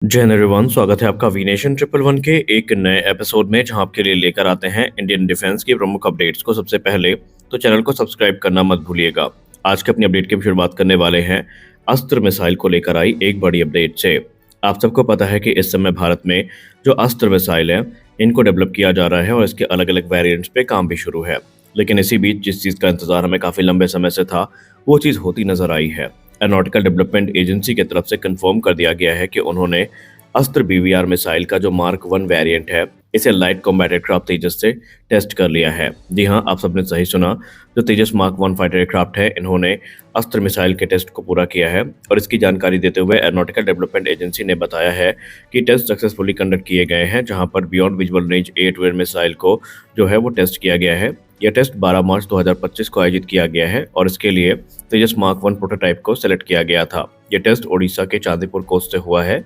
जय हिंद एवरीवन, स्वागत है आपका वीनेशन ट्रिपल वन के एक नए एपिसोड में, जहां आपके लिए लेकर आते हैं इंडियन डिफेंस की प्रमुख अपडेट्स को सबसे पहले। तो चैनल को सब्सक्राइब करना मत भूलिएगा। आज के अपनी अपडेट की शुरुआत करने वाले हैं अस्त्र मिसाइल को लेकर आई एक बड़ी अपडेट से। आप सबको पता है कि इस समय भारत में जो अस्त्र मिसाइल है, इनको डेवलप किया जा रहा है और इसके अलग अलग वेरिएंट्स पे काम भी शुरू है। लेकिन इसी बीच जिस चीज़ का इंतजार हमें काफ़ी लंबे समय से था, वो चीज़ होती नजर आई है। एरोनॉटिकल डेवलपमेंट एजेंसी की तरफ से कंफर्म कर दिया गया है कि उन्होंने अस्त्र बीवीआर मिसाइल का जो मार्क 1 वेरिएंट है, इसे लाइट कॉम्बैट एयरक्राफ्ट तेजस से टेस्ट कर लिया है। जी हाँ, आप सबने सही सुना। जो तेजस मार्क 1 फाइटर एयरक्राफ्ट है, इन्होंने अस्त्र मिसाइल के टेस्ट को पूरा किया है। और इसकी जानकारी देते हुए एरोनॉटिकल डेवलपमेंट एजेंसी ने बताया है कि टेस्ट सक्सेसफुली कंडक्ट किए गए हैं, जहां पर beyond visual range air missile को जो है वो टेस्ट किया गया है। यह टेस्ट 12 मार्च 2025 को आयोजित किया गया है और इसके लिए तेजस मार्क 1 प्रोटोटाइप को सेलेक्ट किया गया था। यह टेस्ट ओडिशा के चांदीपुर कोस्ट से हुआ है।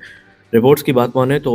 रिपोर्ट्स की बात माने तो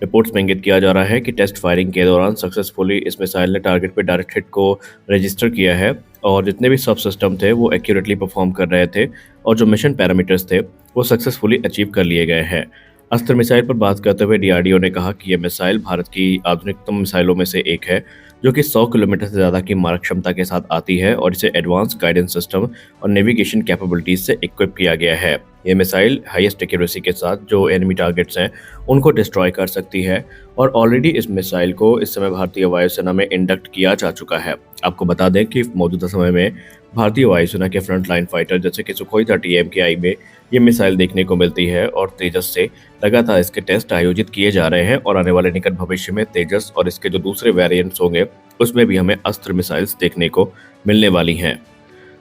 रिपोर्ट्स में इंगित किया जा रहा है कि टेस्ट फायरिंग के दौरान सक्सेसफुली इस मिसाइल ने टारगेट पे डायरेक्ट हिट को रजिस्टर किया है और जितने भी सब सिस्टम थे वो एक्यूरेटली परफॉर्म कर रहे थे और जो मिशन पैरामीटर्स थे वो सक्सेसफुली अचीव कर लिए गए हैं। अस्त्र मिसाइल पर बात करते हुए डीआरडीओ ने कहा कि यह मिसाइल भारत की आधुनिकतम मिसाइलों में से एक है, जो कि 100 किलोमीटर से ज़्यादा की मारक क्षमता के साथ आती है और इसे एडवांस गाइडेंस सिस्टम और नेविगेशन कैपेबिलिटीज से इक्विप किया गया है। ये मिसाइल हाईएस्ट एक्यूरेसी के साथ जो एनिमी टारगेट्स हैं उनको डिस्ट्रॉय कर सकती है और ऑलरेडी इस मिसाइल को इस समय भारतीय वायुसेना में इंडक्ट किया जा चुका है। आपको बता दें कि मौजूदा समय में भारतीय वायुसेना के फ्रंट लाइन फाइटर जैसे कि सुखोई 30 MKI में ये मिसाइल देखने को मिलती है और तेजस से लगातार इसके टेस्ट आयोजित किए जा रहे हैं और आने वाले निकट भविष्य में तेजस और इसके जो दूसरे वेरिएंट्स होंगे उसमें भी हमें अस्त्र मिसाइल्स देखने को मिलने वाली हैं।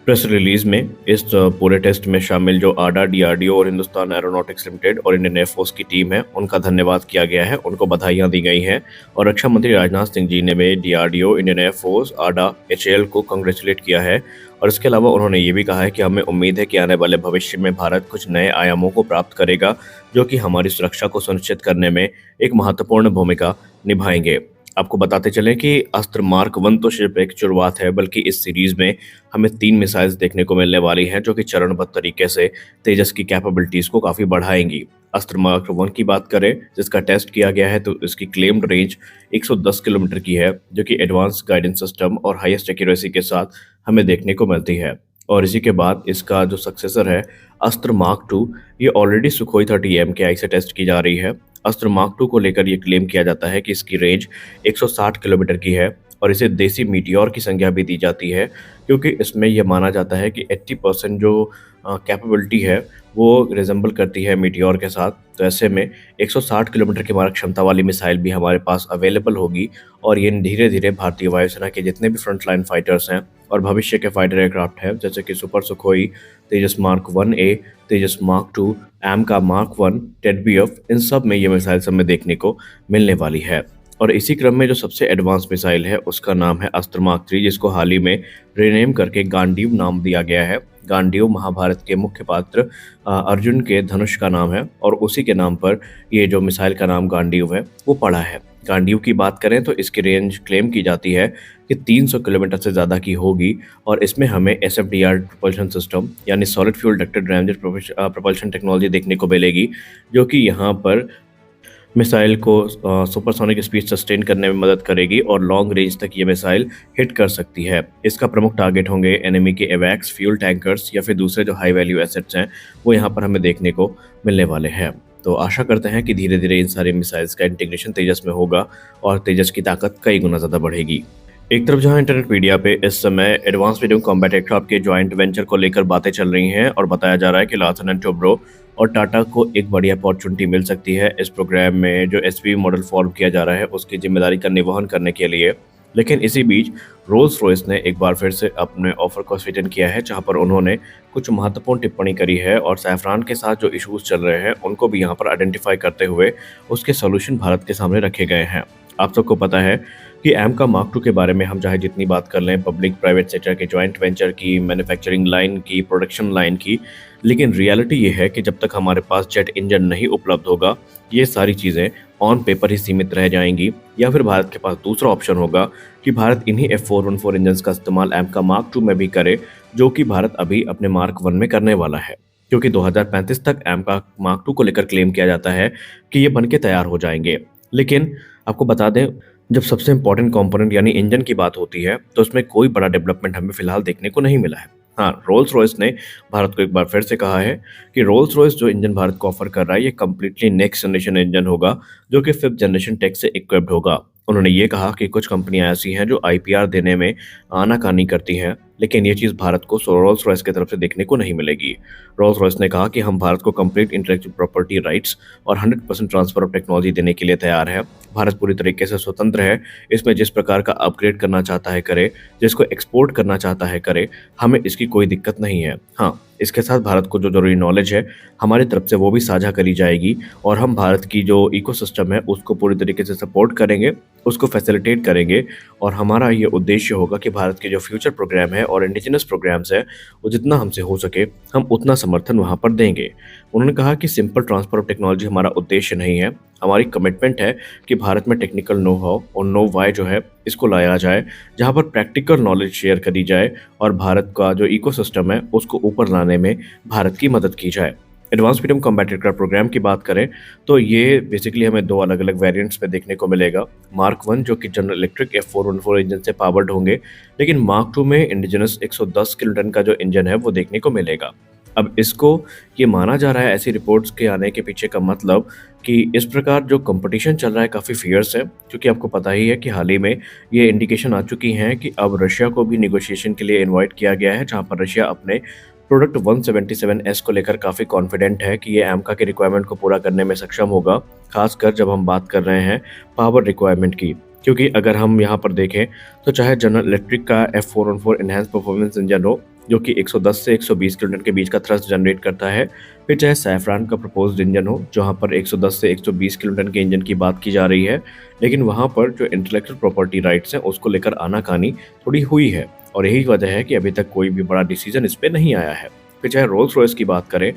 प्रेस रिलीज में इस पूरे टेस्ट में शामिल जो आडा, डीआरडीओ और हिंदुस्तान एरोनॉटिक्स लिमिटेड और इंडियन एयरफोर्स की टीम है, उनका धन्यवाद किया गया है, उनको बधाइयां दी गई हैं। और रक्षा मंत्री राजनाथ सिंह जी ने भी डीआरडीओ, इंडियन एयरफोर्स, आडा, एचएएल को कांग्रेचुलेट किया है। और इसके अलावा उन्होंने ये भी कहा है कि हमें उम्मीद है कि आने वाले भविष्य में भारत कुछ नए आयामों को प्राप्त करेगा, जो कि हमारी सुरक्षा को सुनिश्चित करने में एक महत्वपूर्ण भूमिका निभाएंगे। आपको बताते चलें कि अस्त्र मार्क 1 तो सिर्फ एक शुरुआत है, बल्कि इस सीरीज में हमें 3 मिसाइल्स देखने को मिलने वाली हैं, जो कि चरणबद्ध तरीके से तेजस की कैपेबिलिटीज को काफी बढ़ाएंगी। अस्त्र मार्क 1 की बात करें, जिसका टेस्ट किया गया है, तो इसकी क्लेम्ड रेंज 110 किलोमीटर की है, जो कि एडवांस गाइडेंस सिस्टम और हाईएस्ट एक्यूरेसी के साथ हमें देखने को मिलती है। और इसी के बाद इसका जो सक्सेसर है अस्त्र मार्क 2, ये ऑलरेडी सुखोई 30 MKI से टेस्ट की जा रही है। अस्त्र मार्क 2 को लेकर ये क्लेम किया जाता है कि इसकी रेंज 160 किलोमीटर की है और इसे देसी मीटियोर की संज्ञा भी दी जाती है, क्योंकि इसमें यह माना जाता है कि 80% जो कैपेबिलिटी है वो रिजेंबल करती है मीटियोर के साथ। तो ऐसे में 160 किलोमीटर की मारक क्षमता वाली मिसाइल भी हमारे पास अवेलेबल होगी और ये धीरे धीरे भारतीय वायुसेना के जितने भी फ्रंट लाइन फाइटर्स हैं और भविष्य के फाइटर एयरक्राफ्ट हैं, जैसे कि सुपर सुखोई, तेजस मार्क 1A, तेजस मार्क 2, एम का मार्क 1, टेडबीएफ, इन सब में ये मिसाइल हमें देखने को मिलने वाली है। और इसी क्रम में जो सबसे एडवांस मिसाइल है उसका नाम है अस्त्र मार्क 3, जिसको हाल ही में रीनेम करके गांडीव नाम दिया गया है। गांडीव महाभारत के मुख्य पात्र अर्जुन के धनुष का नाम है और उसी के नाम पर ये जो मिसाइल का नाम गांडीव है वो पड़ा है। गांडीव की बात करें तो इसकी रेंज क्लेम की जाती है कि 300 किलोमीटर से ज़्यादा की होगी और इसमें हमें SFDR प्रोपल्शन सिस्टम यानी solid fuel ducted ramjet propulsion technology देखने को मिलेगी, जो कि यहाँ पर मिसाइल को सुपरसोनिक स्पीड सस्टेन करने में मदद करेगी और लॉन्ग रेंज तक ये मिसाइल हिट कर सकती है। इसका प्रमुख टारगेट होंगे एनिमी के एवैक्स, फ्यूल टैंकर्स या फिर दूसरे जो हाई वैल्यू एसेट्स हैं, वो यहाँ पर हमें देखने को मिलने वाले हैं। तो आशा करते हैं कि धीरे धीरे इन सारे मिसाइल्स का इंटीग्रेशन तेजस में होगा और तेजस की ताकत कई गुना ज़्यादा बढ़ेगी। एक तरफ जहां इंटरनेट मीडिया पे इस समय एडवांस मीडियम कॉम्बैट एयरक्राफ्ट के जॉइंट वेंचर को लेकर बातें चल रही हैं और बताया जा रहा है कि लार्सन एंड टोब्रो और टाटा को एक बड़ी अपॉर्चुनिटी मिल सकती है इस प्रोग्राम में जो एसपी मॉडल फॉर्म किया जा रहा है उसकी जिम्मेदारी का निर्वहन करने के लिए। लेकिन इसी बीच रोल्स रॉयस ने एक बार फिर से अपने ऑफर को स्वीटन किया है, जहां पर उन्होंने कुछ महत्वपूर्ण टिप्पणी करी है और सैफरान के साथ जो इश्यूज चल रहे हैं उनको भी यहां पर आइडेंटिफाई करते हुए उसके सॉल्यूशन भारत के सामने रखे गए हैं। आप सबको पता है कि एम का मार्क 2 के बारे में हम चाहे जितनी बात कर लें, पब्लिक प्राइवेट सेक्टर के जॉइंट वेंचर की, मैन्युफैक्चरिंग लाइन की, प्रोडक्शन लाइन की, लेकिन रियलिटी ये है कि जब तक हमारे पास जेट इंजन नहीं उपलब्ध होगा, ये सारी चीज़ें ऑन पेपर ही सीमित रह जाएंगी, या फिर भारत के पास दूसरा ऑप्शन होगा कि भारत इन्हीं F414 इंजन का इस्तेमाल एम का मार्क 2 में भी करे, जो कि भारत अभी अपने मार्क 1 में करने वाला है। क्योंकि 2035 तक एमका मार्क टू को लेकर क्लेम किया जाता है कि ये बन के तैयार हो जाएंगे। लेकिन आपको बता दें, जब सबसे इंपॉर्टेंट कंपोनेंट यानी इंजन की बात होती है तो उसमें कोई बड़ा डेवलपमेंट हमें फिलहाल देखने को नहीं मिला है। हाँ, रोल्स रॉयस ने भारत को एक बार फिर से कहा है कि रोल्स रॉयस जो इंजन भारत को ऑफर कर रहा है ये कम्प्लीटली नेक्स्ट जनरेशन इंजन होगा, जो कि 5th जनरेशन टेक से इक्विप्ड होगा। उन्होंने ये कहा कि कुछ कंपनियां ऐसी हैं जो आईपीआर देने में आनाकानी करती हैं, लेकिन ये चीज़ भारत को रोल्स रॉयस की तरफ से देखने को नहीं मिलेगी। रोल्स रॉयस ने कहा कि हम भारत को कंप्लीट इंटेलेक्चुअल प्रॉपर्टी राइट्स और 100% ट्रांसफर ऑफ टेक्नोलॉजी देने के लिए तैयार है। भारत पूरी तरीके से स्वतंत्र है, इसमें जिस प्रकार का अपग्रेड करना चाहता है करे, जिसको एक्सपोर्ट करना चाहता है करे, हमें इसकी कोई दिक्कत नहीं है। हाँ, इसके साथ भारत को जो ज़रूरी नॉलेज है हमारी तरफ से वो भी साझा करी जाएगी और हम भारत की जो इकोसिस्टम है उसको पूरी तरीके से सपोर्ट करेंगे, उसको फैसिलिटेट करेंगे और हमारा ये उद्देश्य होगा कि भारत के जो फ्यूचर प्रोग्राम है और इंडिजिनस प्रोग्राम्स है वो जितना हमसे हो सके हम उतना समर्थन वहाँ पर देंगे। उन्होंने कहा कि सिंपल ट्रांसफर ऑफ टेक्नोलॉजी हमारा उद्देश्य नहीं है, हमारी कमिटमेंट है कि भारत में टेक्निकल नो हाउ और नो वाई जो है इसको लाया जाए, जहाँ पर प्रैक्टिकल नॉलेज शेयर करी जाए और भारत का जो इकोसिस्टम है उसको ऊपर लाने में भारत की मदद की जाए। Advance medium combat aircraft programme की बात करें तो ये बेसिकली हमें दो अलग अलग वेरिएंट्स में देखने को मिलेगा। मार्क 1 जो कि जनरल इलेक्ट्रिक F414 इंजन से पावर्ड होंगे, लेकिन मार्क 2 में इंडिजिनस 110 किलोटन का जो इंजन है वो देखने को मिलेगा। अब इसको ये माना जा रहा है, ऐसी रिपोर्ट्स के आने के पीछे का मतलब कि इस प्रकार जो कंपटीशन चल रहा है काफ़ी फियर्स है, क्योंकि आपको पता ही है कि हाल ही में ये इंडिकेशन आ चुकी हैं कि अब रशिया को भी निगोशिएशन के लिए इनवाइट किया गया है, जहां पर रशिया अपने प्रोडक्ट 177S को लेकर काफ़ी कॉन्फिडेंट है कि ये एमका के रिक्वायरमेंट को पूरा करने में सक्षम होगा, खासकर जब हम बात कर रहे हैं पावर रिक्वायरमेंट की। क्योंकि अगर हम यहाँ पर देखें तो चाहे जनरल इलेक्ट्रिक का F414 इनहैंस परफॉर्मेंस इंजन हो जो कि 110 से 120 किलोन्यूटन के बीच का थ्रस्ट जनरेट करता है, फिर चाहे सैफरान का प्रपोज्ड इंजन हो जहाँ पर 110 से 120 किलोन्यूटन के इंजन की बात की जा रही है, लेकिन वहाँ पर जो इंटेलेक्चुअल प्रॉपर्टी राइट्स हैं उसको लेकर आनाकानी थोड़ी हुई है और यही वजह है कि अभी तक कोई भी बड़ा डिसीजन इस पर नहीं आया है। फिर चाहे रोल्स रॉयस की बात करें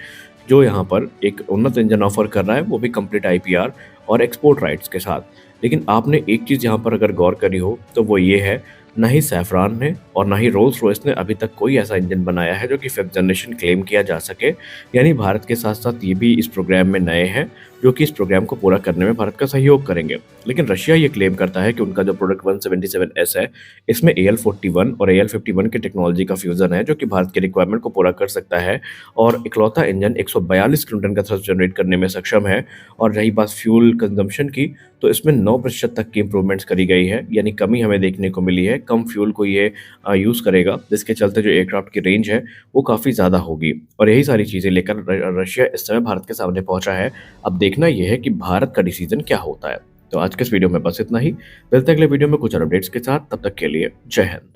जो यहाँ पर एक उन्नत इंजन ऑफर कर रहा है, वो भी कंप्लीट आईपीआर और एक्सपोर्ट राइट्स के साथ। लेकिन आपने एक चीज़ यहाँ पर अगर गौर करी हो तो वो ये है, ना ही सैफरान ने और ना ही रोल्स रॉयस ने अभी तक कोई ऐसा इंजन बनाया है जो कि 5th जनरेशन क्लेम किया जा सके। यानी भारत के साथ साथ ये भी इस प्रोग्राम में नए हैं जो कि इस प्रोग्राम को पूरा करने में भारत का सहयोग करेंगे। लेकिन रशिया ये क्लेम करता है कि उनका जो प्रोडक्ट 177S है इसमें AL41 और AL51 की टेक्नोलॉजी का फ्यूजन है जो कि भारत के रिक्वायरमेंट को पूरा कर सकता है और इकलौता इंजन 142 किलोटन का थ्रस्ट जनरेट करने में सक्षम है। और रही बात फ्यूल कंजम्पशन की, तो इसमें 9% तक की इंप्रूवमेंट्स करी गई है, यानी कमी हमें देखने को मिली है। कम फ्यूल को ये यूज़ करेगा, जिसके चलते जो एयरक्राफ्ट की रेंज है वो काफ़ी ज़्यादा होगी और यही सारी चीज़ें लेकर रशिया इस समय भारत के सामने पहुंचा है। अब देखना यह है कि भारत का डिसीजन क्या होता है। तो आज के इस वीडियो में बस इतना ही, मिलते हैं अगले वीडियो में कुछ और अपडेट्स के साथ, तब तक के लिए जय हिंद।